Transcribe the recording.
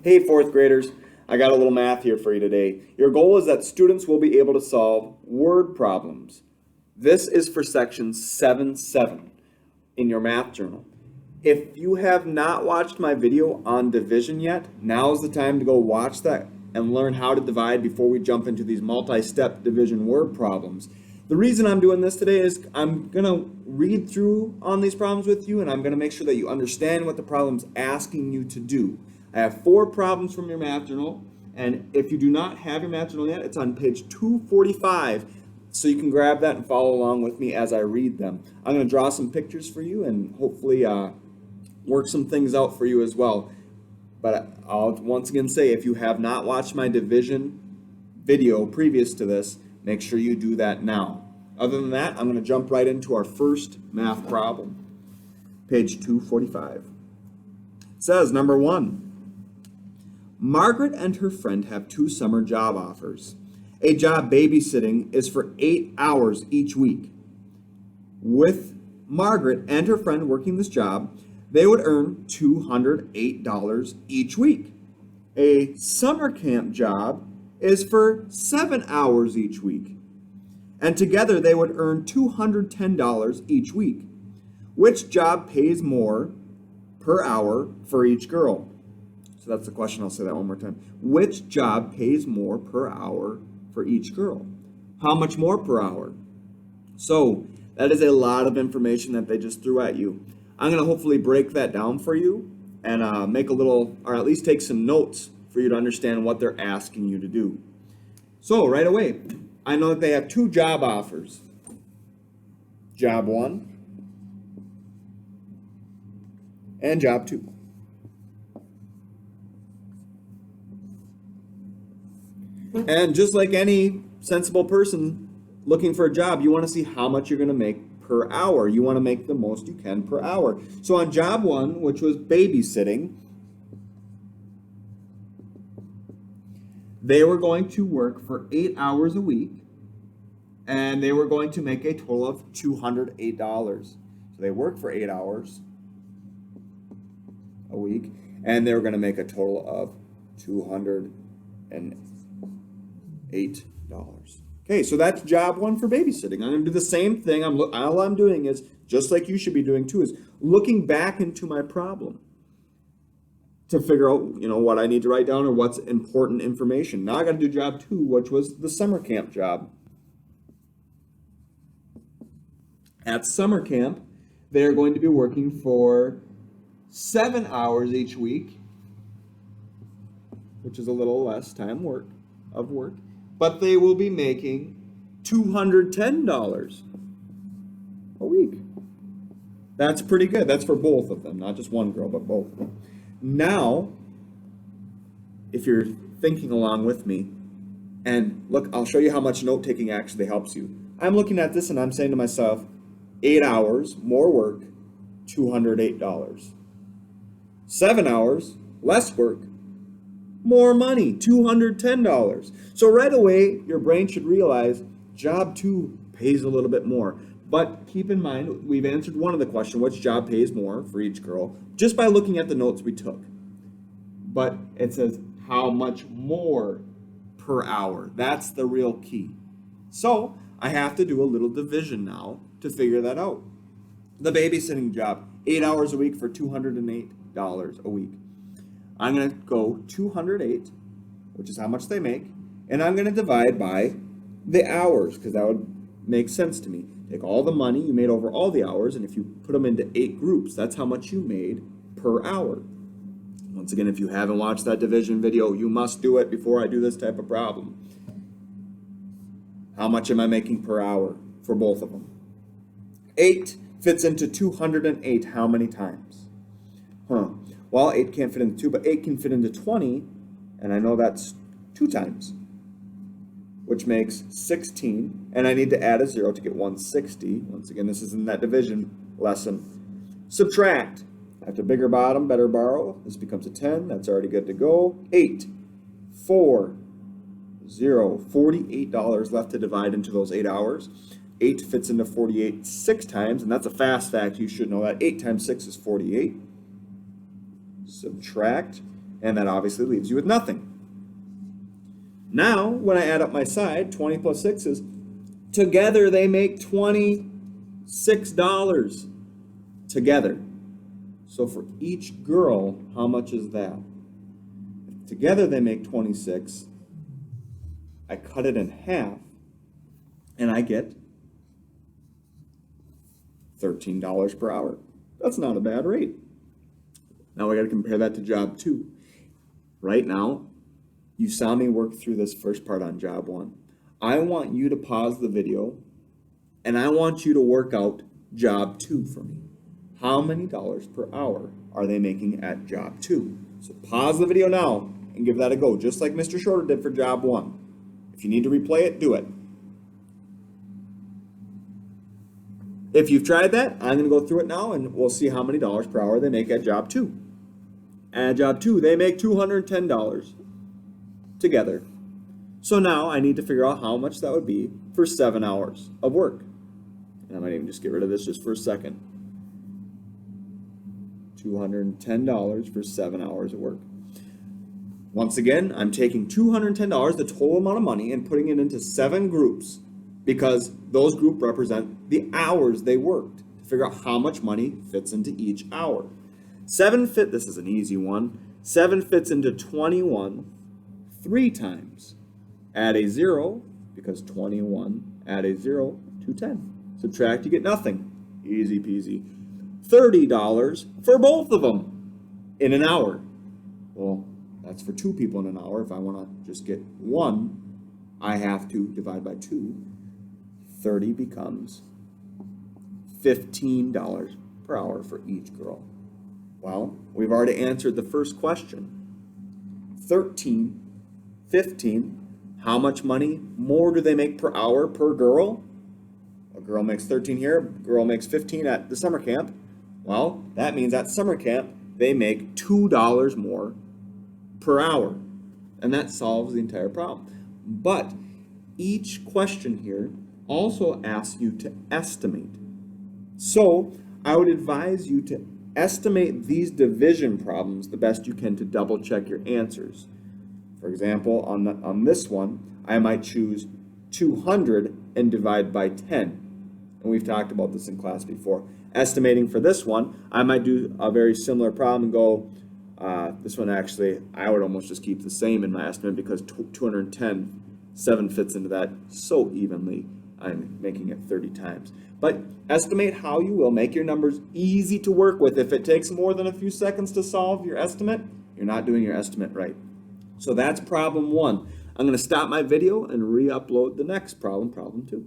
Hey, fourth graders, I got a little math here for you today. Your goal is that students will be able to solve word problems. This is for section 7-7 in your math journal. If you have not watched my video on division yet, now's the time to go watch that and learn how to divide before we jump into these multi-step division word problems. The reason I'm doing this today is I'm going to read through on these problems with you, and I'm going to make sure that you understand what the problem's asking you to do. I have 4 problems from your math journal, and if you do not have your math journal yet, it's on page 245, so you can grab that and follow along with me as I read them. I'm going to draw some pictures for you and hopefully work some things out for you as well. But I'll once again say, if you have not watched my division video previous to this, make sure you do that now. Other than that, I'm going to jump right into our first math problem. Page 245. It says, number 1. Margaret and her friend have 2 summer job offers. A job babysitting is for 8 hours each week. With Margaret and her friend working this job, they would earn $208 each week. A summer camp job is for 7 hours each week. And together they would earn $210 each week. Which job pays more per hour for each girl? So that's the question. I'll say that one more time. Which job pays more per hour for each girl? How much more per hour? So that is a lot of information that they just threw at you. I'm going to hopefully break that down for you and make a little, or at least take some notes for you to understand what they're asking you to do. So right away, I know that they have 2 job offers. Job 1 and job 2. And just like any sensible person looking for a job, you want to see how much you're going to make per hour. You want to make the most you can per hour. So on job 1, which was babysitting, they were going to work for 8 hours a week, and they were going to make a total of $208. So they worked for 8 hours a week, and they were going to make a total of $208. Okay, so that's job 1 for babysitting. I'm going to do the same thing. All I'm doing is, just like you should be doing too, is looking back into my problem to figure out, what I need to write down or what's important information. Now I got to do job 2, which was the summer camp job. At summer camp, they're going to be working for 7 hours each week, which is a little less time of work, but they will be making $210 a week. That's pretty good. That's for both of them, not just one girl, but both of them. Now, if you're thinking along with me, and look, I'll show you how much note-taking actually helps you. I'm looking at this and I'm saying to myself, 8 hours, more work, $208. 7 hours, less work, more money, $210. So right away, your brain should realize job 2 pays a little bit more. But keep in mind, we've answered one of the questions, which job pays more for each girl, just by looking at the notes we took. But it says how much more per hour. That's the real key. So I have to do a little division now to figure that out. The babysitting job, 8 hours a week for $208 a week. I'm going to go 208, which is how much they make, and I'm going to divide by the hours, because that would make sense to me. Take all the money you made over all the hours, and if you put them into 8 groups, that's how much you made per hour. Once again, if you haven't watched that division video, you must do it before I do this type of problem. How much am I making per hour for both of them? 8 fits into 208 how many times? Well, 8 can't fit into 2, but 8 can fit into 20, and I know that's 2 times, which makes 16, and I need to add a 0 to get 160. Once again, this is in that division lesson. Subtract. After bigger bottom, better borrow. This becomes a 10. That's already good to go. 8, 4, 0. $48 left to divide into those 8 hours. 8 fits into 48 6 times, and that's a fast fact. You should know that. 8 times 6 is 48. Subtract. And that obviously leaves you with nothing. Now, when I add up my side, 20 plus 6 is, together they make $26 together. So for each girl, how much is that? Together they make 26. I cut it in half, and I get $13 per hour. That's not a bad rate. Now we got to compare that to job 2. Right now, you saw me work through this first part on job 1. I want you to pause the video, and I want you to work out job 2 for me. How many dollars per hour are they making at job 2? So pause the video now and give that a go, just like Mr. Shorter did for job 1. If you need to replay it, do it. If you've tried that, I'm going to go through it now, and we'll see how many dollars per hour they make at job 2. At job 2, they make $210 together. So now I need to figure out how much that would be for 7 hours of work. And I might even just get rid of this just for a second. $210 for 7 hours of work. Once again, I'm taking $210, the total amount of money, and putting it into 7 groups, because those groups represent the hours they worked, to figure out how much money fits into each hour. This is an easy one. 7 fits into 21 3 times. Add a 0, because 21, add a 0 to 10. Subtract, you get nothing. Easy peasy. $30 for both of them in an hour. Well, that's for 2 people in an hour. If I want to just get 1, I have to divide by 2. 30 becomes $15 per hour for each girl. Well, we've already answered the first question. 13, 15, how much money more do they make per hour per girl? A girl makes 13 here, a girl makes 15 at the summer camp. Well, that means at summer camp, they make $2 more per hour. And that solves the entire problem. But each question here also asks you to estimate. So I would advise you to estimate these division problems the best you can to double check your answers. For example, on this one, I might choose 200 and divide by 10. And we've talked about this in class before. Estimating for this one, I might do a very similar problem and go, this one actually, I would almost just keep the same in my estimate, because 210, 7 fits into that so evenly. I'm making it 30 times. But estimate how you will. Make your numbers easy to work with. If it takes more than a few seconds to solve your estimate, you're not doing your estimate right. So that's problem 1. I'm going to stop my video and re-upload the next problem, problem 2.